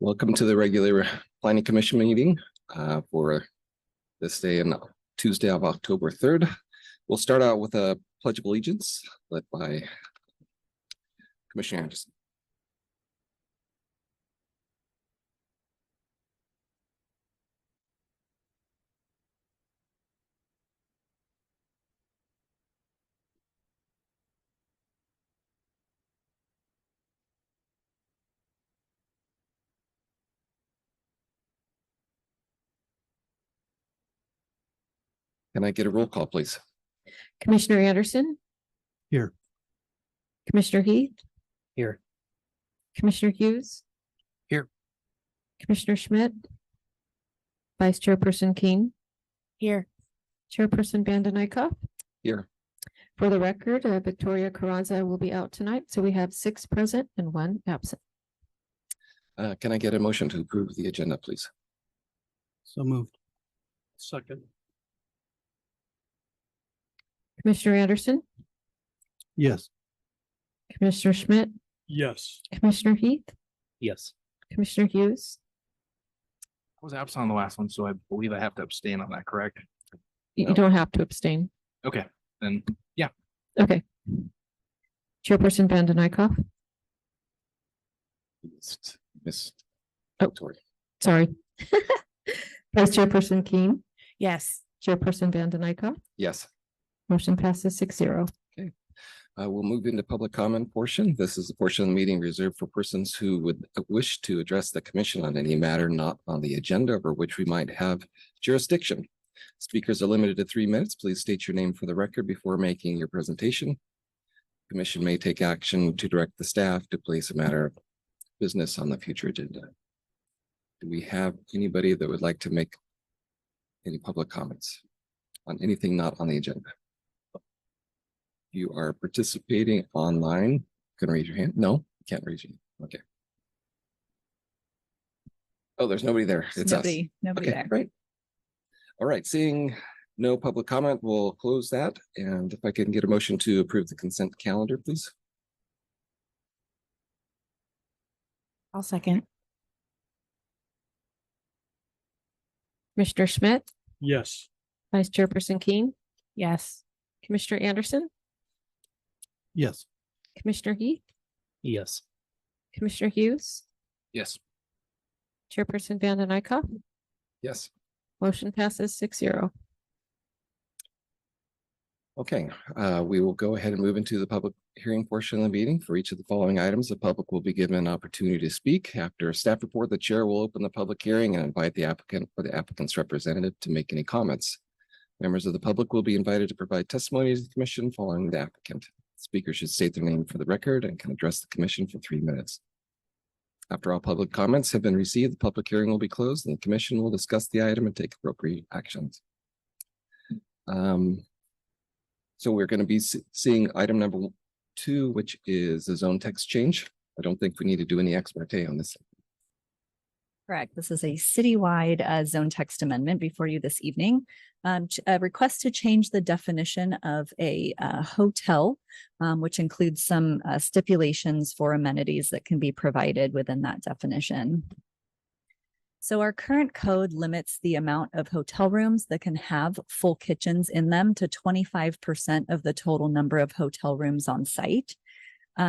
Welcome to the regular Planning Commission meeting for this day and Tuesday of October 3rd. We'll start out with a Pledge of Allegiance led by Commissioner Anderson. Can I get a roll call, please? Commissioner Anderson? Here. Commissioner Heath? Here. Commissioner Hughes? Here. Commissioner Schmidt? Vice Chairperson King? Here. Chairperson Vanden Eyck. Here. For the record, Victoria Carranza will be out tonight, so we have 6 present and 1 absent. Can I get a motion to approve the agenda, please? So moved. Second. Commissioner Anderson? Yes. Commissioner Schmidt? Yes. Commissioner Heath? Yes. Commissioner Hughes? I was absent on the last one, so I believe I have to abstain on that, correct? You No. don't have to abstain. Okay, then, Okay. Chairperson Vanden Eyck. Miss Oh. Victoria. Sorry. Vice Chairperson King? Yes. Chairperson Vanden Eyck. Yes. Motion passes 6-0. We'll move into public comment portion. This is the portion of the meeting reserved for persons who would wish to address the commission on any matter not on the agenda over which we might have jurisdiction. Speakers are limited to 3 minutes. Please state your name for the record before making your presentation. Commission may take action to direct the staff to place a matter of business on the future agenda. Do we have anybody that would like to make any public comments on anything not on the agenda? You are participating online. Can raise your hand? No, you can't raise your hand. Okay. Oh, there's nobody there. It's us. Nobody Okay, there. great. All right, seeing no public comment, we'll close that. And if I can get a motion to approve the consent calendar, please. I'll second. Commissioner Schmidt? Yes. Vice Chairperson King? Yes. Commissioner Anderson? Yes. Commissioner Heath? Yes. Commissioner Hughes? yes, Chairperson Vanden Eyck. Yes. Motion passes 6-0. Okay, we will go ahead and move into the public hearing portion of the meeting. For each of the following items, the public will be given an opportunity to speak. After a staff report, the chair will open the public hearing and invite the applicant or the applicant's representative to make any comments. Members of the public will be invited to provide testimony to the commission following the applicant. Speakers should state their name for the record and can address the commission for 3 minutes. After all public comments have been received, the public hearing will be closed and the commission will discuss the item and take appropriate actions. So we're going to be seeing item number 2, which is the zone text change. I don't think we need to do any ex parte on this. Correct. This is a citywide zone text amendment before you this evening. A request to change the definition of a hotel, which includes some stipulations for amenities that can be provided within that definition. So our current code limits the amount of hotel rooms that can have full kitchens in them to 25% of the total number of hotel rooms on site.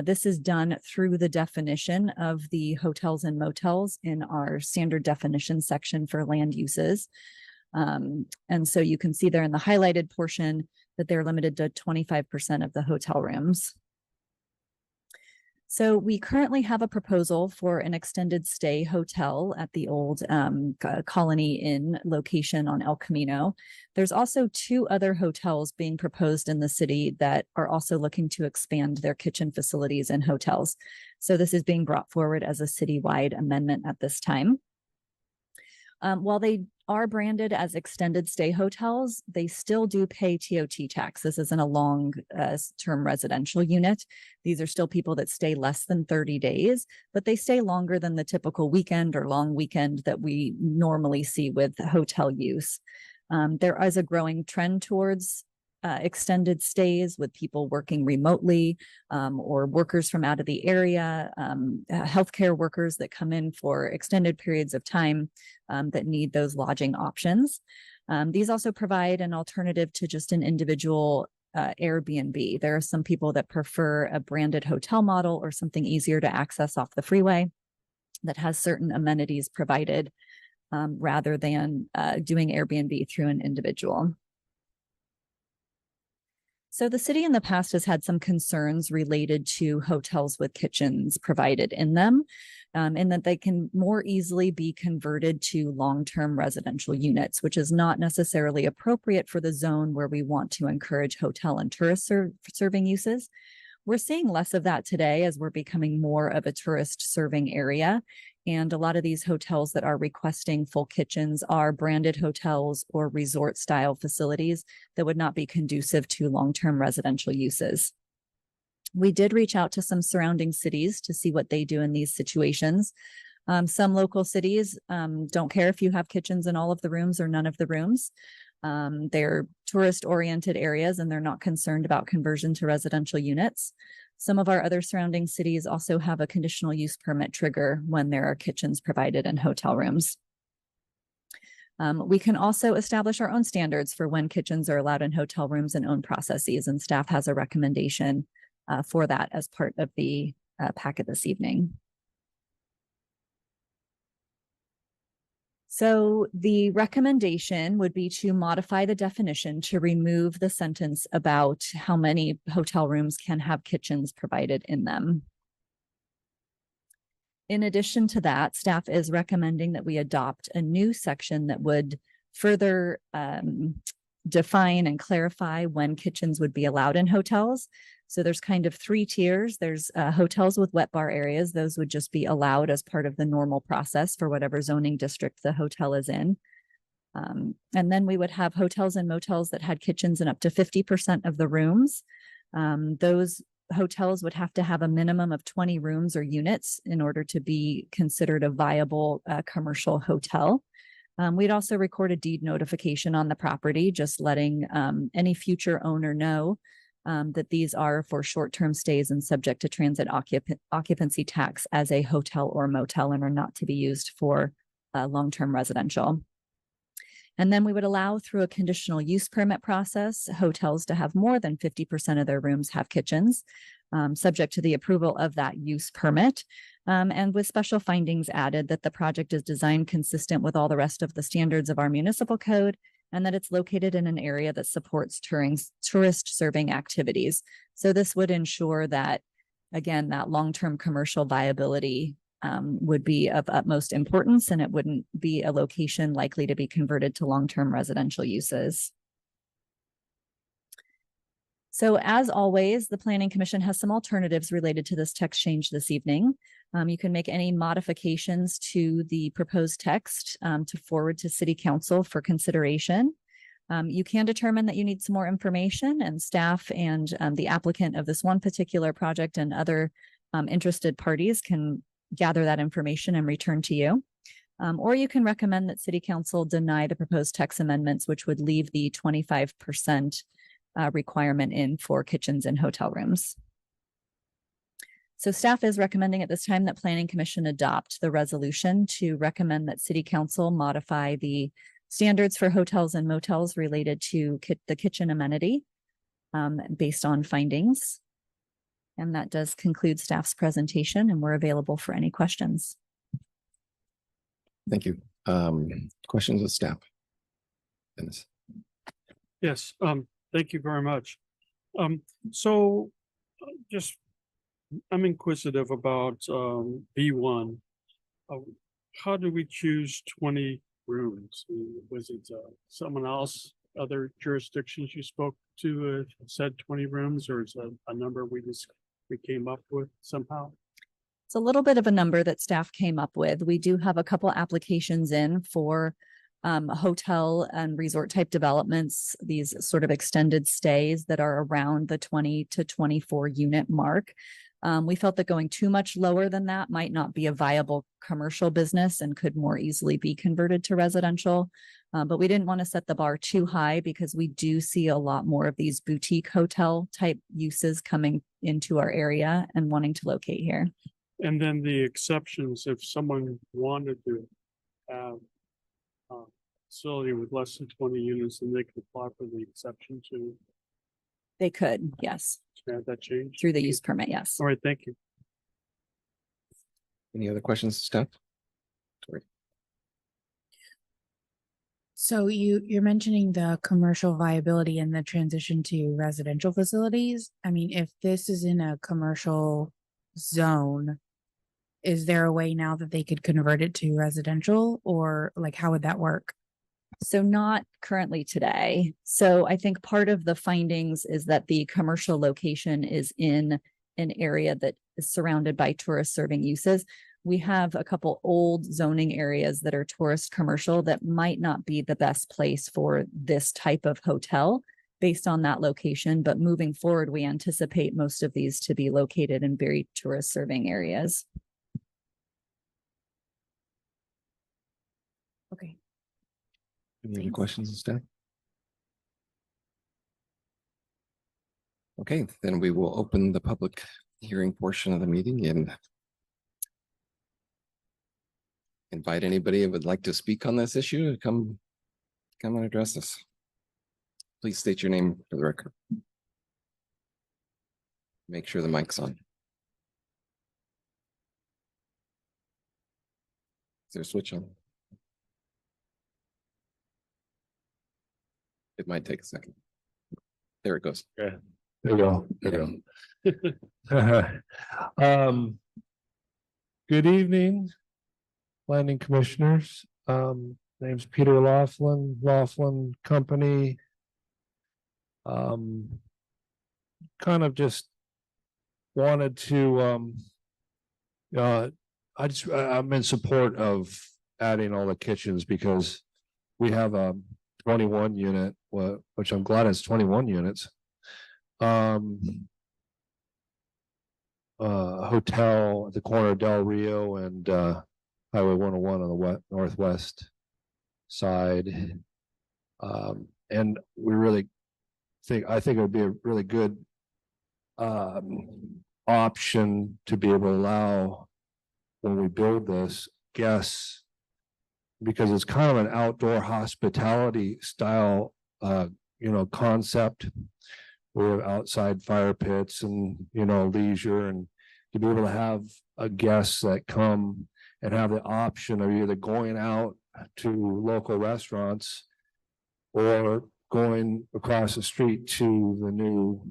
This is done through the definition of the hotels and motels in our standard definition section for land uses. And so you can see there in the highlighted portion that they're limited to 25% of the hotel rooms. So we currently have a proposal for an extended stay hotel at the old Colony Inn location on El Camino. There's also 2 other hotels being proposed in the city that are also looking to expand their kitchen facilities and hotels. So this is being brought forward as a citywide amendment at this time. While they are branded as extended stay hotels, they still do pay TOT tax. This isn't a long-term residential unit. These are still people that stay less than 30 days, but they stay longer than the typical weekend or long weekend that we normally see with hotel use. There is a growing trend towards extended stays with people working remotely, or workers from out of the area, healthcare workers that come in for extended periods of time, that need those lodging options. These also provide an alternative to just an individual Airbnb. There are some people that prefer a branded hotel model or something easier to access off the freeway that has certain amenities provided, rather than doing Airbnb through an individual. So the city in the past has had some concerns related to hotels with kitchens provided in them, in that they can more easily be converted to long-term residential units, which is not necessarily appropriate for the zone where we want to encourage hotel and tourist serving uses. We're seeing less of that today as we're becoming more of a tourist serving area. And a lot of these hotels that are requesting full kitchens are branded hotels or resort style facilities that would not be conducive to long-term residential uses. We did reach out to some surrounding cities to see what they do in these situations. Some local cities don't care if you have kitchens in all of the rooms or none of the rooms. They're tourist-oriented areas and they're not concerned about conversion to residential units. Some of our other surrounding cities also have a conditional use permit trigger when there are kitchens provided in hotel rooms. We can also establish our own standards for when kitchens are allowed in hotel rooms and own processes, and staff has a recommendation for that as part of the packet this evening. So the recommendation would be to modify the definition to remove the sentence about how many hotel rooms can have kitchens provided in them. In addition to that, staff is recommending that we adopt a new section that would further define and clarify when kitchens would be allowed in hotels. So there's kind of 3 tiers. There's hotels with wet bar areas. Those would just be allowed as part of the normal process for whatever zoning district the hotel is in. And then we would have hotels and motels that had kitchens in up to 50% of the rooms. Those hotels would have to have a minimum of 20 rooms or units in order to be considered a viable commercial hotel. We'd also record a deed notification on the property, just letting any future owner know that these are for short-term stays and subject to transit occupancy tax as a hotel or motel and are not to be used for long-term residential. And then we would allow through a conditional use permit process, hotels to have more than 50% of their rooms have kitchens, subject to the approval of that use permit. And with special findings added that the project is designed consistent with all the rest of the standards of our municipal code, and that it's located in an area that supports tourist serving activities. So this would ensure that, again, that long-term commercial viability would be of utmost importance, and it wouldn't be a location likely to be converted to long-term residential uses. So as always, the Planning Commission has some alternatives related to this text change this evening. You can make any modifications to the proposed text to forward to City Council for consideration. You can determine that you need some more information, and staff and the applicant of this one particular project and other interested parties can gather that information and return to you. Or you can recommend that City Council deny the proposed text amendments, which would leave the 25% requirement in for kitchens and hotel rooms. So staff is recommending at this time that Planning Commission adopt the resolution to recommend that City Council modify the standards for hotels and motels related to the kitchen amenity based on findings. And that does conclude staff's presentation, and we're available for any questions. Thank you. Questions of staff? Dennis. Yes, thank you very much. Just, I'm inquisitive about B1. How do we choose 20 rooms? Was it someone else, other jurisdictions you spoke to said 20 rooms, or is that a number we came up with somehow? It's a little bit of a number that staff came up with. We do have a couple applications in for hotel and resort type developments, these sort of extended stays that are around the 20 to 24 unit mark. We felt that going too much lower than that might not be a viable commercial business and could more easily be converted to residential. But we didn't want to set the bar too high because we do see a lot more of these boutique hotel type uses coming into our area and wanting to locate here. And then the exceptions, if someone wanted to have a facility with less than 20 units, then they could apply for the exception to They could, yes, have that change. through the use permit, yes. All right, thank you. Any other questions, staff? So you're mentioning the commercial viability and the transition to residential facilities. I mean, if this is in a commercial zone, is there a way now that they could convert it to residential, or like how would that work? So not currently today. So I think part of the findings is that the commercial location is in an area that is surrounded by tourist serving uses. We have a couple old zoning areas that are tourist commercial that might not be the best place for this type of hotel based on that location. But moving forward, we anticipate most of these to be located in very tourist serving areas. Okay. Any other Thanks. questions, staff? Okay, then we will open the public hearing portion of the meeting and invite anybody who would like to speak on this issue to come and address us. Please state your name for the record. Make sure the mic's on. Is there a switch on? It might take a second. There it goes. There you go. There you go. Good evening, planning commissioners. Name's Peter Laughlin, Laughlin Company. Kind of just wanted to, I'm in support of adding all the kitchens because we have a 21 unit, which I'm glad it's 21 units. Hotel at the corner of Del Rio and Highway 101 on the northwest side. And we really I think it would be a really good option to be able to allow when we build this guests, because it's kind of an outdoor hospitality style concept. We have outside fire pits and leisure, and to be able to have a guests that come and have the option of either going out to local restaurants or going across the street to the new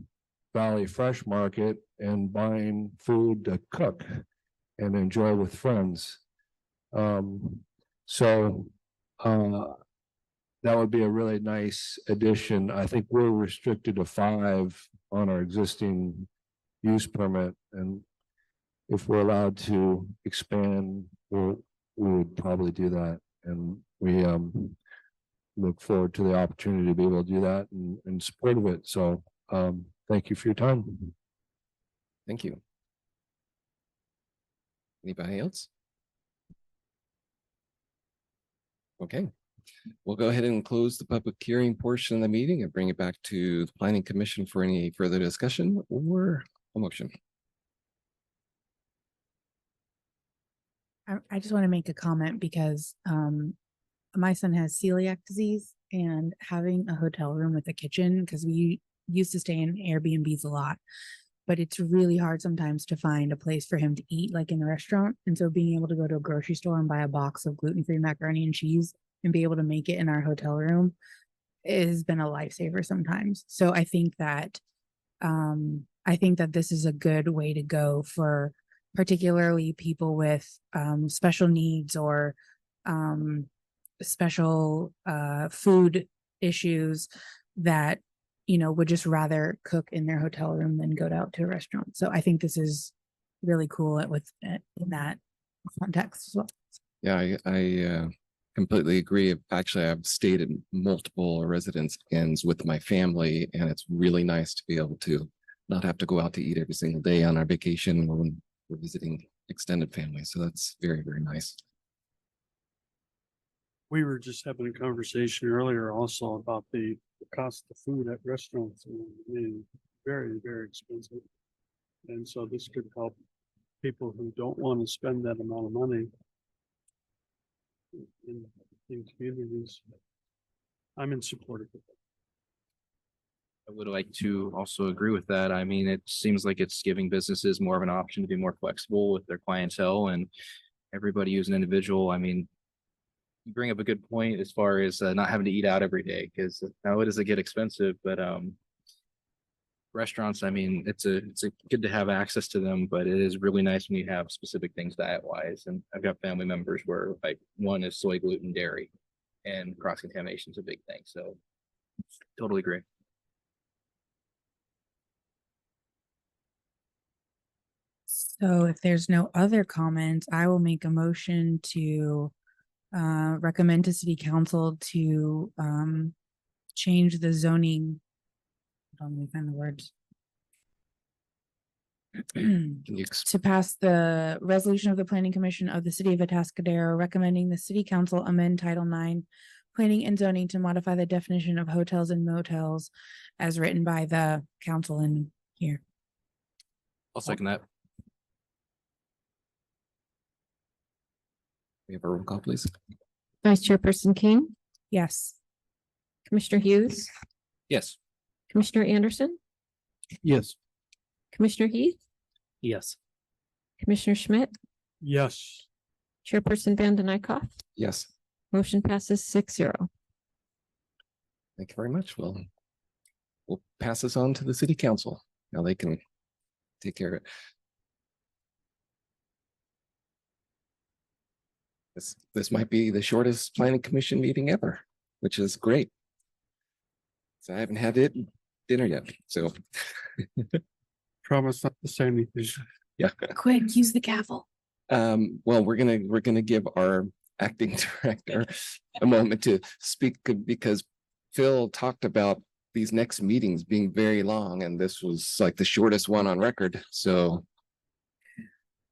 Valley Fresh Market and buying food to cook and enjoy with friends. That would be a really nice addition. I think we're restricted to 5 on our existing use permit, and if we're allowed to expand, we would probably do that. And we look forward to the opportunity to be able to do that and in support of it. So thank you for your time. Thank you. Anybody else? Okay, we'll go ahead and close the public hearing portion of the meeting and bring it back to the Planning Commission for any further discussion or a motion. I just want to make a comment because my son has celiac disease, and having a hotel room with a kitchen, because we used to stay in Airbnbs a lot, but it's really hard sometimes to find a place for him to eat like in a restaurant. And so being able to go to a grocery store and buy a box of gluten-free macaroni and cheese and be able to make it in our hotel room has been a lifesaver sometimes. So I think that this is a good way to go for particularly people with special needs or special food issues that would just rather cook in their hotel room than go out to a restaurant. So I think this is really cool in that context as well. Yeah, I completely agree. Actually, I've stayed in multiple residence inns with my family, and it's really nice to be able to not have to go out to eat every single day on our vacation or when we're visiting extended family. So that's very, very nice. We were just having a conversation earlier also about the cost of food at restaurants. Very, very expensive. And so this could help people who don't want to spend that amount of money in communities. I'm in support of it. I would like to also agree with that. I mean, it seems like it's giving businesses more of an option to be more flexible with their clientele and everybody who's an individual. I mean, you bring up a good point as far as not having to eat out every day, because now it does get expensive, but restaurants, I mean, it's good to have access to them, but it is really nice when you have specific things diet wise. And I've got family members where like one is soy, gluten, dairy, and cross contamination is a big thing. So totally agree. So if there's no other comments, I will make a motion to recommend to city council to change the zoning. Let me find the words. Can you To pass the resolution of the planning commission of the city of Atascadero recommending the city council amend Title IX planning and zoning to modify the definition of hotels and motels as written by the council in here. I'll second that. we have a roll call, please? Vice Chairperson King, Yes. Commissioner Hughes, Yes. Commissioner Anderson, Yes. Commissioner Heath, Yes. Commissioner Schmidt, Yes. Chairperson Vanden Eyck. Yes, Motion passes 6-0. thank you very much. Well, we'll pass this on to the city council. Now they can take care of it. This might be the shortest planning commission meeting ever, which is great. So I haven't had dinner yet, so Promise not to say anything. yeah. Quick, use the gavel. Well, we're gonna give our acting director a moment to speak because Phil talked about these next meetings being very long, and this was like the shortest one on record. So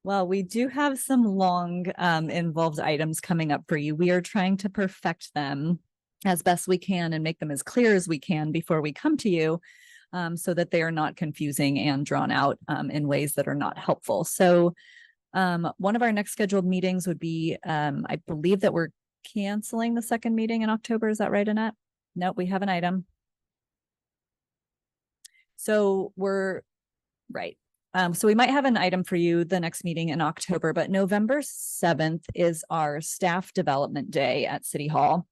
Well, we do have some long involved items coming up for you. We are trying to perfect them as best we can and make them as clear as we can before we come to you, so that they are not confusing and drawn out in ways that are not helpful. So one of our next scheduled meetings would be, I believe that we're canceling the second meeting in October. Is that right, Annette? Nope, we have an item. So we're right. So we might have an item for you the next meeting in October, but November 7th is our staff development day at City Hall.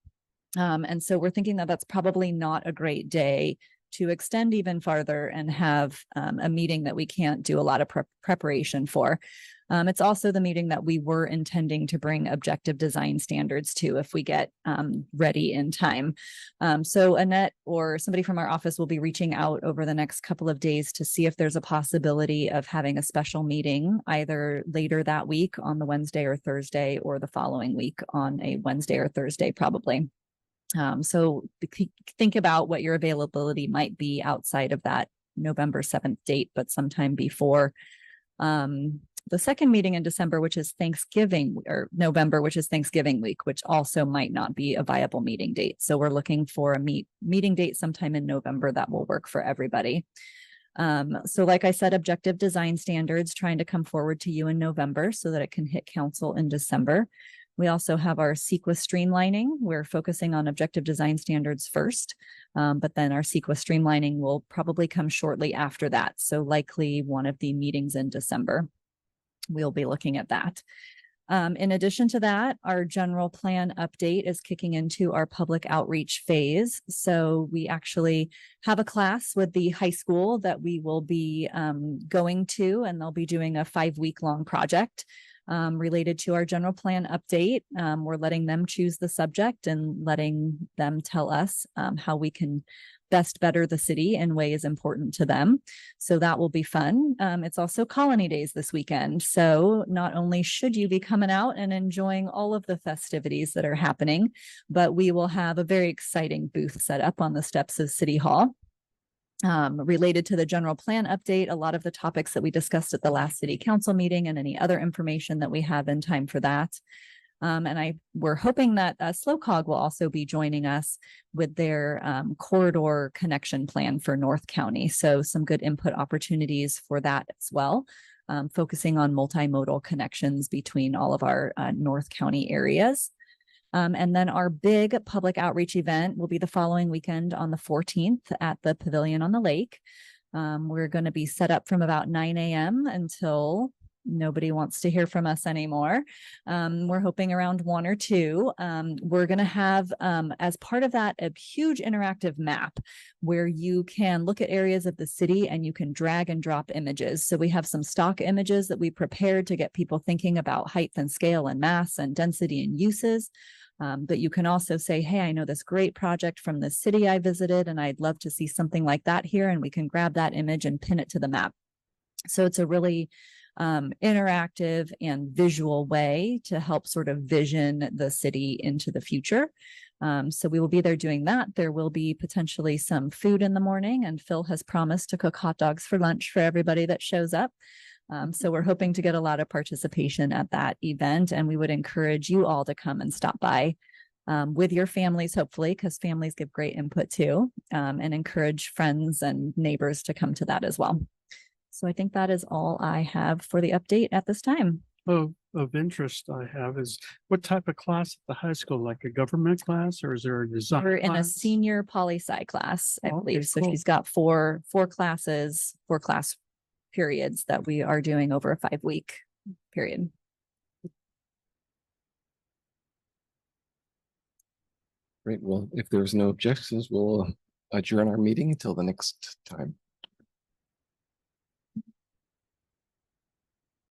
And so we're thinking that that's probably not a great day to extend even farther and have a meeting that we can't do a lot of preparation for. It's also the meeting that we were intending to bring objective design standards to if we get ready in time. So Annette or somebody from our office will be reaching out over the next couple of days to see if there's a possibility of having a special meeting either later that week on the Wednesday or Thursday, or the following week on a Wednesday or Thursday, probably. So think about what your availability might be outside of that November 7th date, but sometime before. The second meeting in December, which is Thanksgiving, or November, which is Thanksgiving week, which also might not be a viable meeting date. So we're looking for a meeting date sometime in November that will work for everybody. So like I said, objective design standards, trying to come forward to you in November so that it can hit council in December. We also have our CEQA streamlining. We're focusing on objective design standards first, but then our CEQA streamlining will probably come shortly after that. So likely one of the meetings in December, we'll be looking at that. In addition to that, our general plan update is kicking into our public outreach phase. So we actually have a class with the high school that we will be going to, and they'll be doing a 5-week-long project related to our general plan update. We're letting them choose the subject and letting them tell us how we can best better the city in ways important to them. So that will be fun. It's also Colony Days this weekend. So not only should you be coming out and enjoying all of the festivities that are happening, but we will have a very exciting booth set up on the steps of City Hall. related to the general plan update, a lot of the topics that we discussed at the last city council meeting and any other information that we have in time for that. And we're hoping that SlowCog will also be joining us with their corridor connection plan for North County. So some good input opportunities for that as well, focusing on multimodal connections between all of our North County areas. And then our big public outreach event will be the following weekend on the 14th at the Pavilion on the Lake. We're going to be set up from about 9 a.m. until nobody wants to hear from us anymore. We're hoping around 1 or 2. We're going to have, as part of that, a huge interactive map where you can look at areas of the city and you can drag and drop images. So we have some stock images that we prepared to get people thinking about height and scale and mass and density and uses. But you can also say, hey, I know this great project from the city I visited, and I'd love to see something like that here. And we can grab that image and pin it to the map. So it's a really interactive and visual way to help sort of vision the city into the future. So we will be there doing that. There will be potentially some food in the morning, and Phil has promised to cook hot dogs for lunch for everybody that shows up. So we're hoping to get a lot of participation at that event, and we would encourage you all to come and stop by with your families, hopefully, because families give great input too, and encourage friends and neighbors to come to that as well. So I think that is all I have for the update at this time. Of interest I have is what type of class at the high school, like a government class, or is there a design We're in a class? senior poli-sci class, I Okay, believe. So cool. she's got four classes, 4 class periods that we are doing over a 5-week period. Great. Well, if there's no objections, we'll adjourn our meeting until the next time.